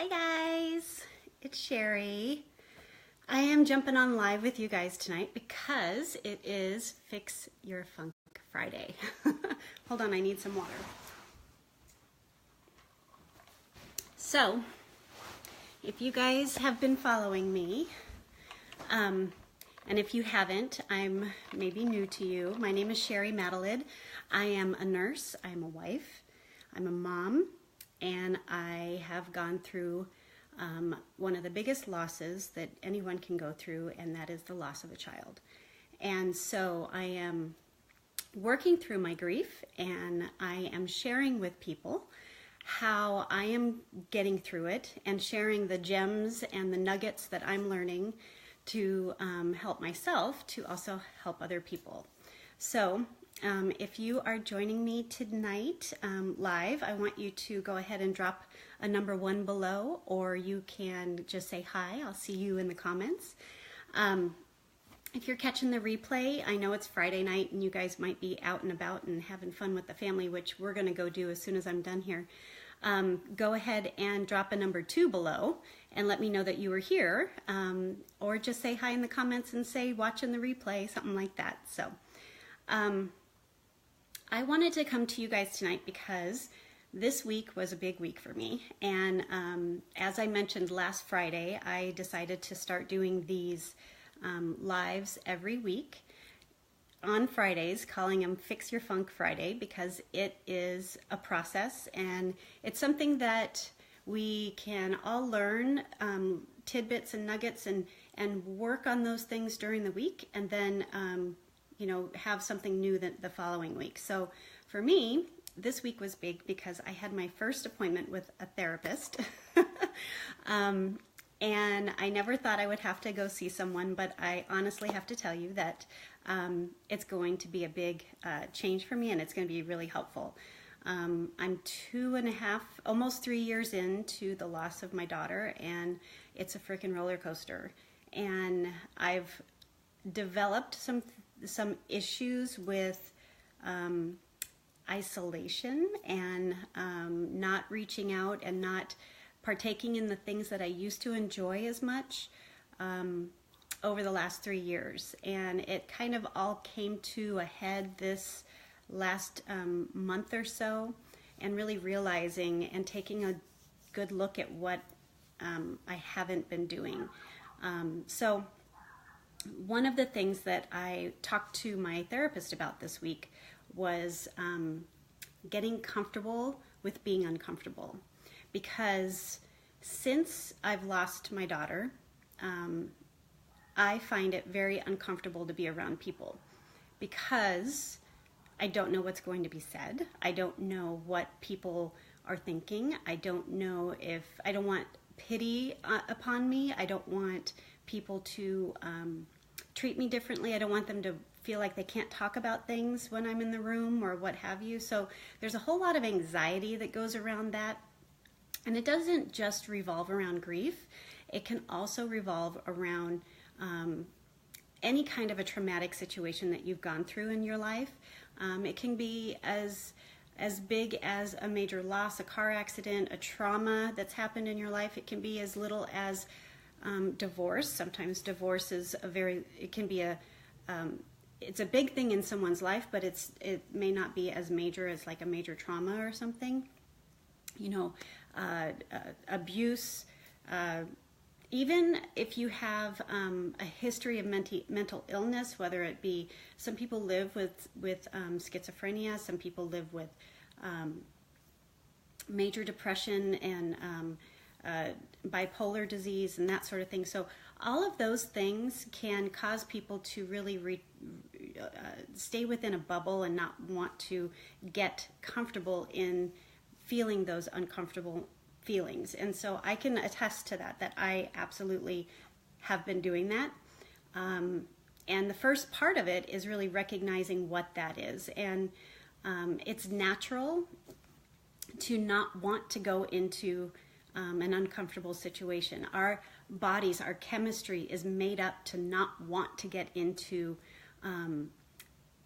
Hi guys, it's Sherry. I am jumping on live with you guys tonight because it is Fix Your Funk Friday. Hold on, I need some water. So, if you guys have been following me, and if you haven't, I'm maybe new to you. My name is Sherry Madelid. I am a nurse, I'm a wife, I'm a mom, and I have gone through one of the biggest losses that anyone can go through, and that is the loss of a child. And so I am working through my grief, and I am sharing with people how I am getting through it and sharing the gems and the nuggets that I'm learning to help myself to also help other people. So if you are joining me tonight live, I want you to go ahead and drop a number 1 below, or you can just say hi. I'll see you in the comments. If you're catching the replay, I know it's Friday night and you guys might be out and about and having fun with the family, which we're going to go do as soon as I'm done here. Go ahead and drop a number 2 below and let me know that you were here, or just say hi in the comments and say watching the replay, something like that. So I wanted to come to you guys tonight because this week was a big week for me, and as I mentioned last Friday, I decided to start doing these lives every week on Fridays, calling them Fix Your Funk Friday, because it is a process and it's something that we can all learn tidbits and nuggets and work on those things during the week, and then you know, have something new the following week. So for me, this week was big because I had my first appointment with a therapist. And I never thought I would have to go see someone, but I honestly have to tell you that it's going to be a big change for me, and it's going to be really helpful. I'm 2.5, almost 3 years into the loss of my daughter, and it's a freaking roller coaster. And I've developed some issues with isolation and not reaching out and not partaking in the things that I used to enjoy as much over the last 3 years. And it kind of all came to a head this last month or so, and really realizing and taking a good look at what I haven't been doing. So one of the things that I talked to my therapist about this week was getting comfortable with being uncomfortable. Because since I've lost my daughter, I find it very uncomfortable to be around people, because I don't know what's going to be said. I don't know what people are thinking. I don't want pity upon me. I don't want people to treat me differently. I don't want them to feel like they can't talk about things when I'm in the room or what have you. So there's a whole lot of anxiety that goes around that. And it doesn't just revolve around grief. It can also revolve around any kind of a traumatic situation that you've gone through in your life. It can be as big as a major loss, a car accident, a trauma that's happened in your life. It can be as little as divorce. Sometimes divorce is it's a big thing in someone's life, but it may not be as major as like a major trauma or something. You know, abuse, even if you have a history of mental illness, whether it be, some people live with schizophrenia, some people live with major depression and bipolar disease and that sort of thing. So all of those things can cause people to really stay within a bubble and not want to get comfortable in feeling those uncomfortable feelings. And so I can attest to that I absolutely have been doing that. And the first part of it is really recognizing what that is. And it's natural to not want to go into an uncomfortable situation. Our bodies, our chemistry is made up to not want to get into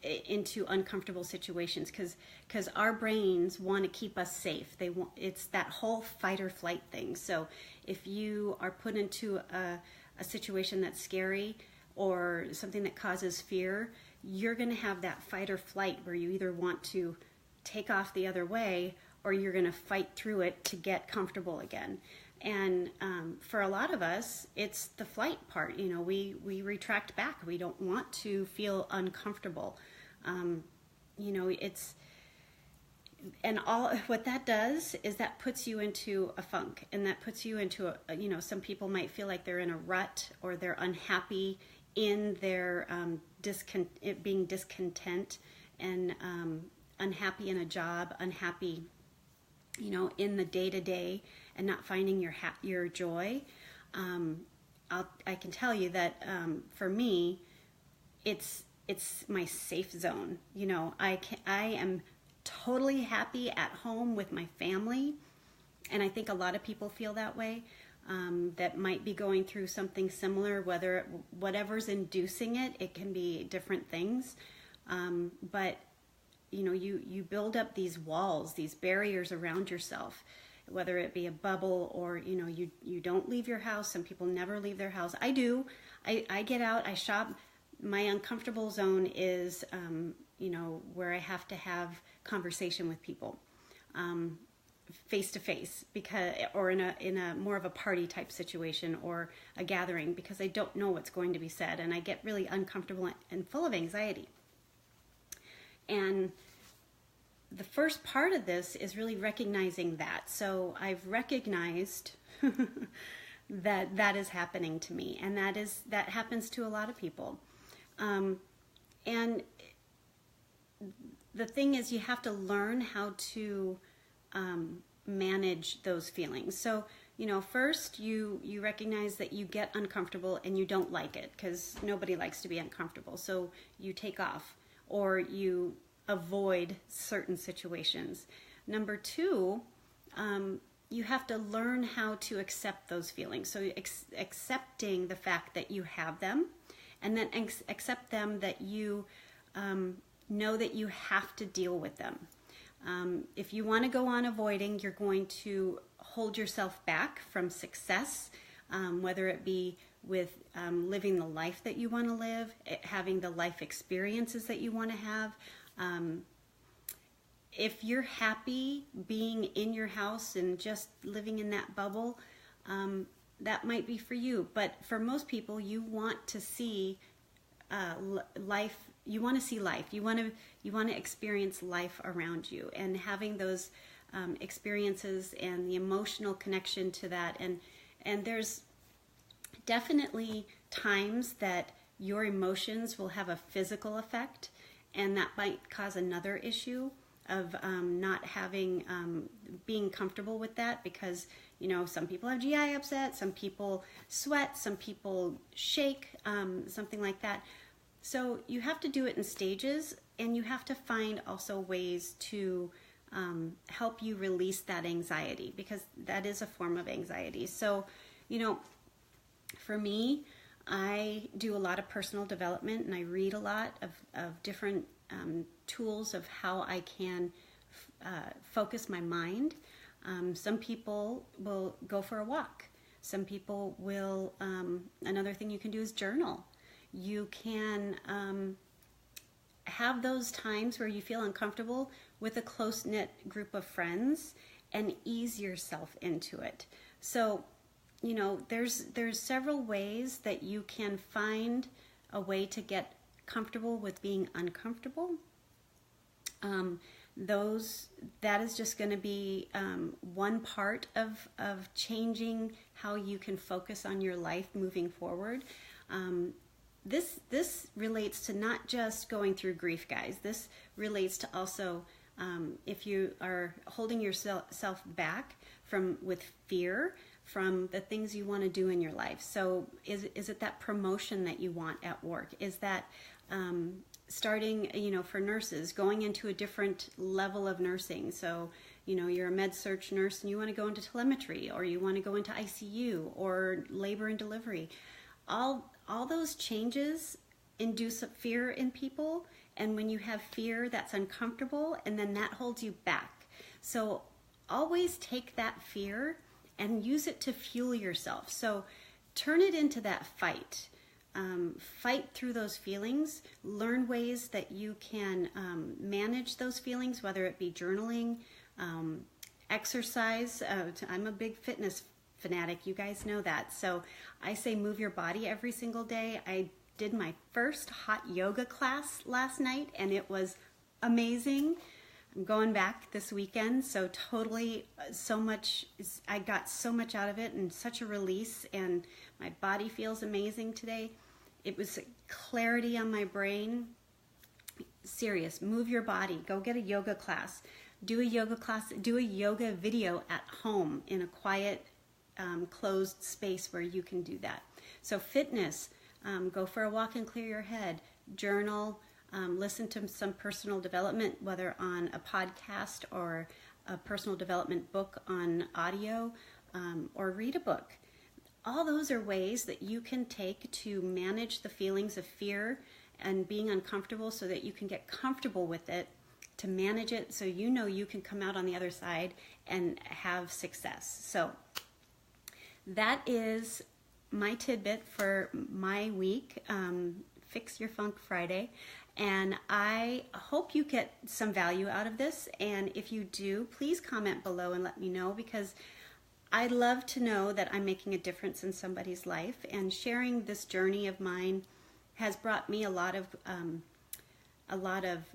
into uncomfortable situations, because our brains want to keep us safe. It's that whole fight or flight thing. So if you are put into a situation that's scary or something that causes fear, you're going to have that fight or flight where you either want to take off the other way or you're going to fight through it to get comfortable again. And for a lot of us, it's the flight part. We retract back. We don't want to feel uncomfortable. And all what that does is that puts you into a funk, and that puts you into some people might feel like they're in a rut, or they're unhappy in their being discontent, and unhappy in a job, unhappy in the day-to-day, and not finding your joy. I can tell you that for me, it's my safe zone. I am totally happy at home with my family, and I think a lot of people feel that way, that might be going through something similar, whatever's inducing it. It can be different things, but you build up these walls, these barriers around yourself, whether it be a bubble or you don't leave your house. Some people never leave their house. I do. I get out, I shop. My uncomfortable zone is where I have to have conversation with people, face to face, or in a more of a party type situation or a gathering, because I don't know what's going to be said, and I get really uncomfortable and full of anxiety. And the first part of this is really recognizing that. So I've recognized that is happening to me, and that happens to a lot of people. And the thing is, you have to learn how to manage those feelings. So, first you recognize that you get uncomfortable and you don't like it, because nobody likes to be uncomfortable. So you take off, or you avoid certain situations. Number two, you have to learn how to accept those feelings. So accepting the fact that you have them, and then accept them, that you know that you have to deal with them. If you want to go on avoiding, you're going to hold yourself back from success, whether it be with living the life that you want to live, having the life experiences that you want to have. If you're happy being in your house and just living in that bubble, that might be for you. But for most people, you want to see life. You want to see life. You want to experience life around you, and having those experiences and the emotional connection to that. And there's definitely times that your emotions will have a physical effect, and that might cause another issue of not having being comfortable with that, because some people have GI upset, some people sweat, some people shake, something like that. So you have to do it in stages, and you have to find also ways to help you release that anxiety, because that is a form of anxiety. So, for me, I do a lot of personal development, and I read a lot of different tools of how I can focus my mind. Some people will go for a walk. Some people will, another thing you can do is journal. You can have those times where you feel uncomfortable with a close-knit group of friends and ease yourself into it. So, there's several ways that you can find a way to get comfortable with being uncomfortable. That is just going to be one part of changing how you can focus on your life moving forward. This relates to not just going through grief, guys. This relates to also if you are holding yourself back with fear from the things you want to do in your life. So is it that promotion that you want at work? Is that starting, for nurses, going into a different level of nursing? So, you're a med-surg nurse and you want to go into telemetry, or you want to go into ICU or labor and delivery. All those changes induce fear in people, And when you have fear, that's uncomfortable, and then that holds you back. So always take that fear and use it to fuel yourself. So turn it into that fight. Fight through those feelings. Learn ways that you can manage those feelings, whether it be journaling, exercise. I'm a big fitness fanatic. You guys know that. So I say move your body every single day. I did my first hot yoga class last night, and it was amazing. I'm going back this weekend, so totally I got so much out of it and such a release, and my body feels amazing today. It was clarity on my brain. Serious, move your body. Go get a yoga class. Do a yoga class, do a yoga video at home in a quiet, closed space where you can do that. So fitness, go for a walk and clear your head. Journal, listen to some personal development, whether on a podcast or a personal development book on audio, or read a book. All those are ways that you can take to manage the feelings of fear and being uncomfortable so that you can get comfortable with it, to manage it so you know you can come out on the other side and have success. So that is my tidbit for my week, Fix Your Funk Friday. And I hope you get some value out of this. And if you do, please comment below and let me know, because I'd love to know that I'm making a difference in somebody's life. And sharing this journey of mine has brought me a lot of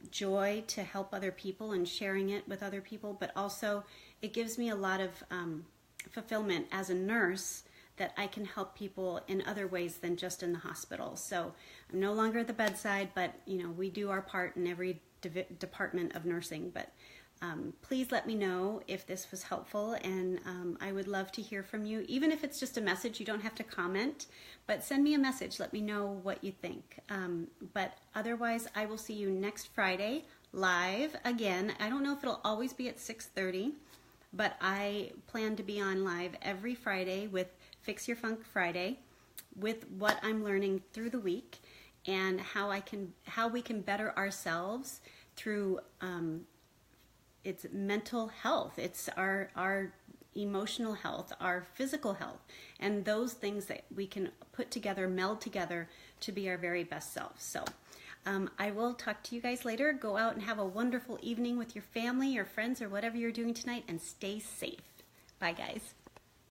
joy to help other people and sharing it with other people. But also it gives me a lot of fulfillment as a nurse, that I can help people in other ways than just in the hospital. So I'm no longer at the bedside, but we do our part in every department of nursing. But please let me know if this was helpful, and I would love to hear from you. Even if it's just a message, you don't have to comment, but send me a message. Let me know what you think. But otherwise, I will see you next Friday live again. I don't know if it'll always be at 6:30, but I plan to be on live every Friday with Fix Your Funk Friday, with what I'm learning through the week and how we can better ourselves through it's mental health, it's our emotional health, our physical health, and those things that we can put together, meld together to be our very best selves. So I will talk to you guys later. Go out and have a wonderful evening with your family, your friends, or whatever you're doing tonight, and stay safe. Bye, guys.